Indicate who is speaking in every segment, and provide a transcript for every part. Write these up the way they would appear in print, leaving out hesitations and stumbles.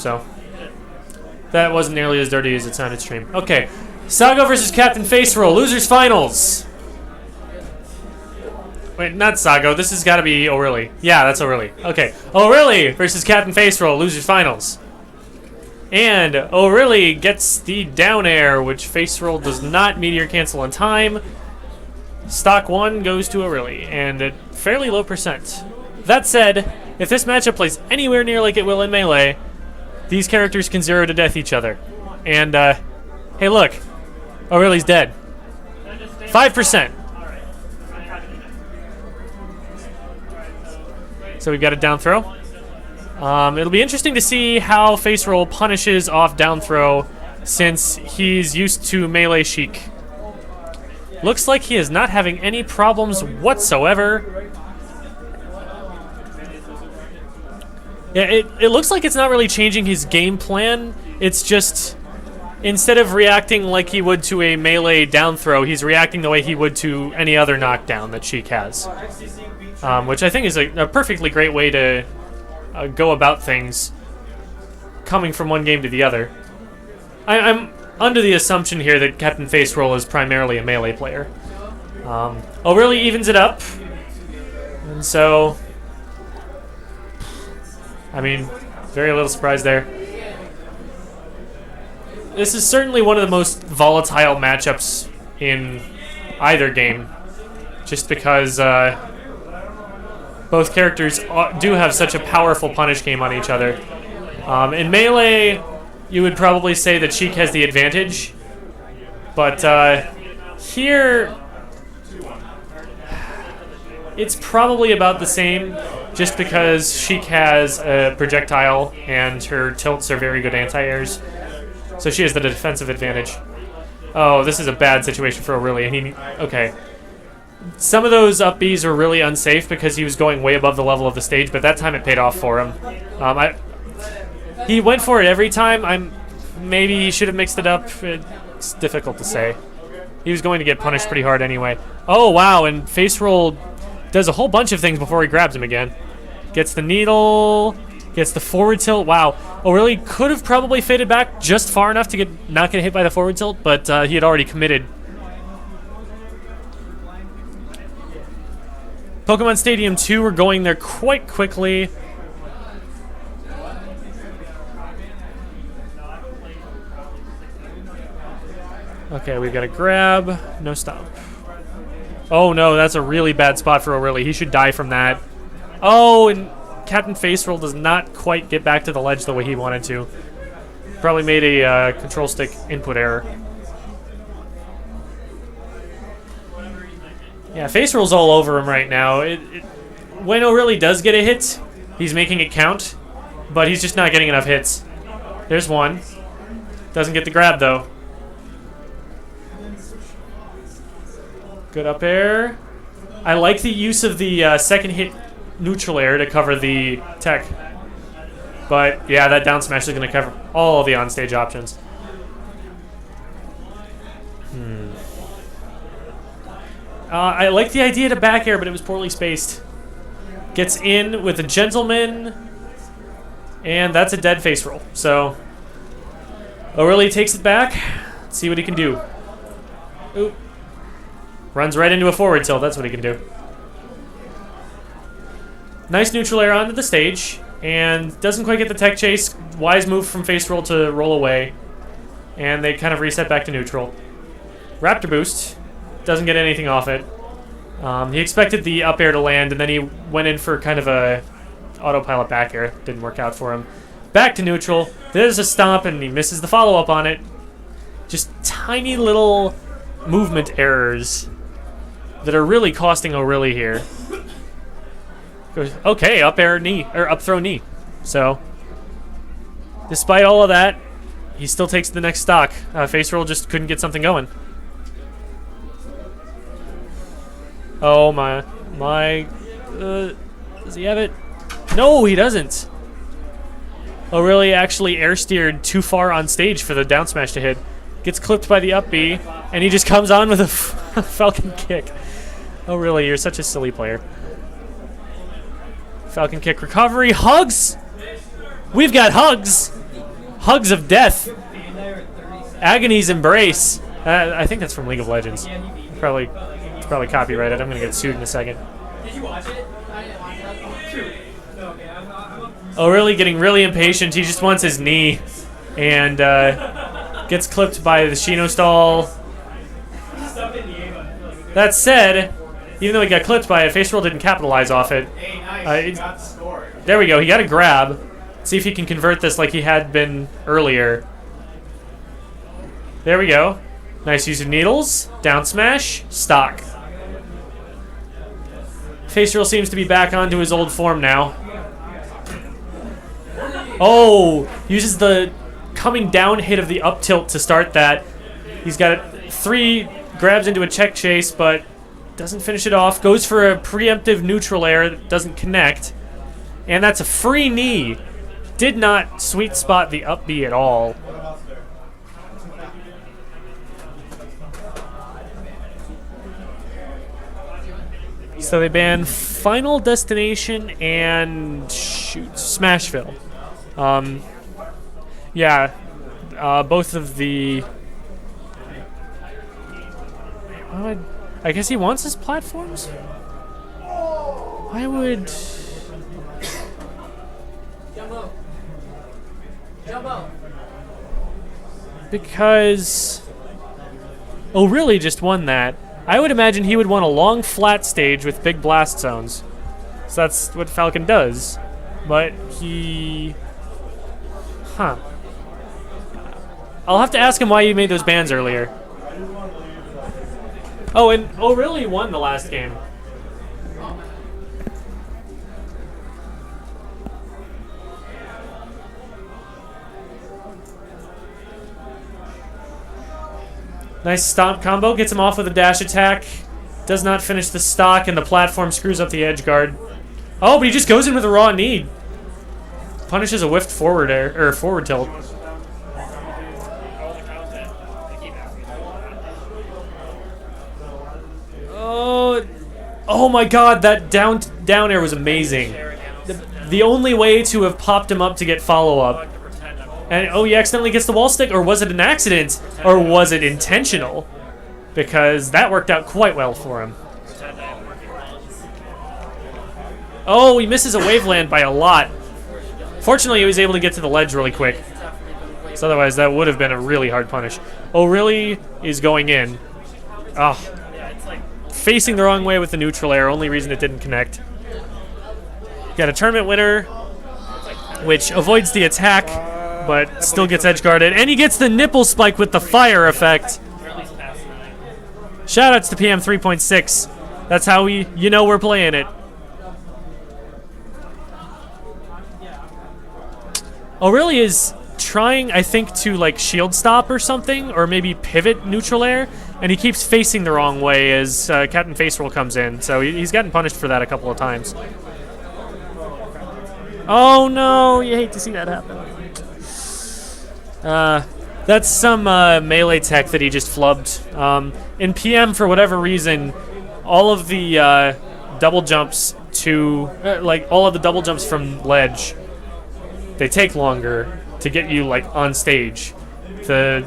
Speaker 1: So that wasn't nearly as dirty as it sounded stream. Okay, Sago versus Captain Faceroll, losers finals. Wait, not Sago. This has got to be ORLY. Yeah, that's ORLY. Okay, ORLY versus Captain Faceroll, losers finals. And ORLY gets the down air, which Faceroll does not meteor cancel on time. Stock 1 goes to ORLY, and at fairly low percent. That said, if this matchup plays anywhere near like it will in Melee, these characters can 0 to death each other. And, hey look, ORLY's dead. 5%. So we've got a down throw. It'll be interesting to see how Faceroll punishes off down throw since he's used to melee Shiek. Looks like he is not having any problems whatsoever. Yeah, it looks like it's not really changing his game plan. It's just, instead of reacting like he would to a melee down throw, he's reacting the way he would to any other knockdown that Shiek has. Which I think is a perfectly great way to go about things coming from one game to the other. I'm under the assumption here that Captain Faceroll is primarily a melee player. ORLY evens it up. And so, I mean, very little surprise there. This is certainly one of the most volatile matchups in either game, just because both characters do have such a powerful punish game on each other. In Melee, you would probably say that Shiek has the advantage, but here, it's probably about the same, just because Shiek has a projectile and her tilts are very good anti-airs, so she has the defensive advantage. Oh, this is a bad situation for ORLY, and okay. Some of those up Bs were really unsafe because he was going way above the level of the stage, but that time it paid off for him. He went for it every time. Maybe he should have mixed it up. It's difficult to say. He was going to get punished pretty hard anyway. Oh, wow, and Faceroll does a whole bunch of things before he grabs him again. Gets the needle, gets the forward tilt. Wow, ORLY could have probably faded back just far enough to not get hit by the forward tilt, but he had already committed. Pokemon Stadium 2, we're going there quite quickly. Okay, we've got a grab, no stop. Oh no, that's a really bad spot for ORLY. He should die from that. Oh, and Captain Faceroll does not quite get back to the ledge the way he wanted to. Probably made a control stick input error. Yeah, Faceroll's all over him right now. When ORLY does get a hit, he's making it count, but he's just not getting enough hits. There's one. Doesn't get the grab, though. Good up air. I like the use of the second hit neutral air to cover the tech. But, yeah, that down smash is going to cover all of the onstage options. I like the idea to back air, but it was poorly spaced. Gets in with a gentleman, and that's a dead Faceroll. So, ORLY takes it back. Let's see what he can do. Oop. Runs right into a forward tilt. That's what he can do. Nice neutral air onto the stage, and doesn't quite get the tech chase. Wise move from Faceroll to roll away, and they kind of reset back to neutral. Raptor boost. Doesn't get anything off it. He expected the up air to land, and then he went in for kind of a autopilot back air. Didn't work out for him. Back to neutral. There's a stomp, and he misses the follow-up on it. Just tiny little movement errors that are really costing ORLY here. Goes, okay, up air knee, or up throw knee. So, despite all of that, he still takes the next stock. Faceroll just couldn't get something going. Oh my, does he have it? No, he doesn't. ORLY actually air steered too far on stage for the down smash to hit. Gets clipped by the up B, and he just comes on with a Falcon kick. ORLY, you're such a silly player. Falcon kick recovery, hugs! We've got hugs! Hugs of death. Agony's embrace. I think that's from League of Legends. It's probably copyrighted. I'm gonna get sued in a second.
Speaker 2: Did you watch it?
Speaker 1: Oh, really getting really impatient. He just wants his knee, and gets clipped by the Shino stall. That said, even though he got clipped by it, Faceroll didn't capitalize off it. There we go. He got a grab. See if he can convert this like he had been earlier. There we go. Nice use of needles. Down smash. Stock. Faceroll seems to be back onto his old form now. Oh, uses the coming down hit of the up tilt to start that. He's got 3 grabs into a check chase, but doesn't finish it off. Goes for a preemptive neutral air that doesn't connect. And that's a free knee. Did not sweet spot the up B at all. So they ban Final Destination and shoot Smashville. Yeah, both of the. I guess he wants his platforms. Why would? Because. Oh, really? Just won that. I would imagine he would want a long flat stage with big blast zones. So that's what Falcon does. But he... Huh. I'll have to ask him why he made those bans earlier. Oh, and ORLY won the last game. Nice stomp combo, gets him off with a dash attack. Does not finish the stock, and the platform screws up the edge guard. Oh, but he just goes in with a raw knee. Punishes a whiffed forward air, or forward tilt. Oh my god, that down air was amazing. The only way to have popped him up to get follow-up. And oh, he accidentally gets the wall stick, or was it an accident? Or was it intentional? Because that worked out quite well for him. Oh, he misses a waveland by a lot. Fortunately, he was able to get to the ledge really quick. So otherwise, that would have been a really hard punish. ORLY is going in. Oh, facing the wrong way with the neutral air. Only reason it didn't connect. Got a tournament winner, which avoids the attack, but still gets edge guarded. And he gets the nipple spike with the fire effect. Shoutouts to PM 3.6. That's how we're playing it. ORLY is trying, I think, to like shield stop or something, or maybe pivot neutral air, and he keeps facing the wrong way as Captain Faceroll comes in. So he's gotten punished for that a couple of times. Oh no, you hate to see that happen. That's some melee tech that he just flubbed. In PM, for whatever reason, all of the double jumps to, all of the double jumps from ledge, they take longer to get you on stage. The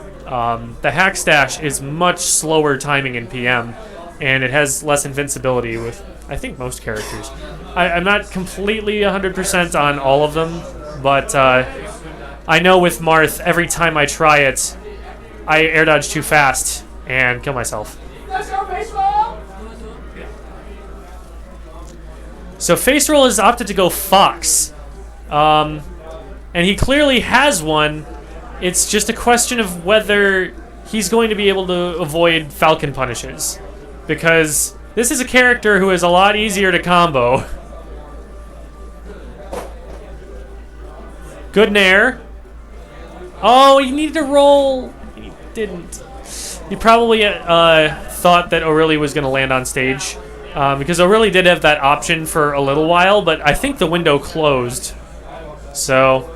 Speaker 1: hack stash is much slower timing in PM, and it has less invincibility with, I think, most characters. I'm not completely 100% on all of them, but I know with Marth, every time I try it, I air dodge too fast and kill myself.
Speaker 2: Let's go, Faceroll!
Speaker 1: So Faceroll has opted to go Fox. And he clearly has one. It's just a question of whether he's going to be able to avoid Falcon punishes. Because this is a character who is a lot easier to combo. Good nair. Oh, he needed to roll. He didn't. He probably thought that ORLY was going to land on stage. Because ORLY did have that option for a little while, but I think the window closed. So,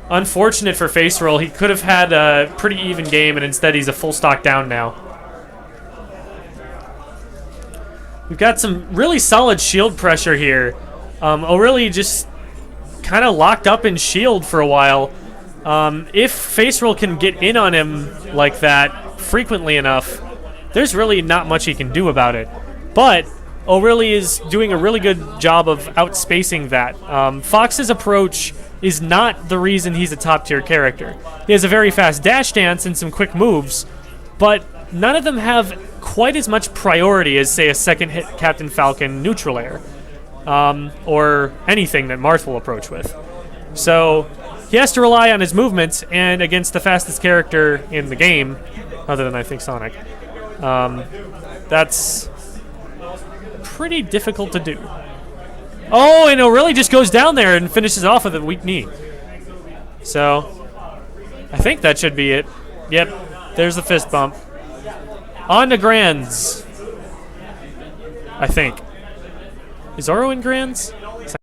Speaker 1: unfortunate for Faceroll. He could have had a pretty even game, and instead he's a full stock down now. We've got some really solid shield pressure here. ORLY just kind of locked up in shield for a while. If Faceroll can get in on him like that frequently enough, there's really not much he can do about it. But ORLY is doing a really good job of outspacing that. Fox's approach is not the reason he's a top-tier character. He has a very fast dash dance and some quick moves, but none of them have quite as much priority as, say, a second-hit Captain Falcon neutral air, or anything that Marth will approach with. So he has to rely on his movements, and against the fastest character in the game, other than, I think, Sonic, that's pretty difficult to do. Oh, and ORLY just goes down there and finishes off with a weak knee. So, I think that should be it. Yep, there's the fist bump. On to Grands. I think. Is Oro in Grands?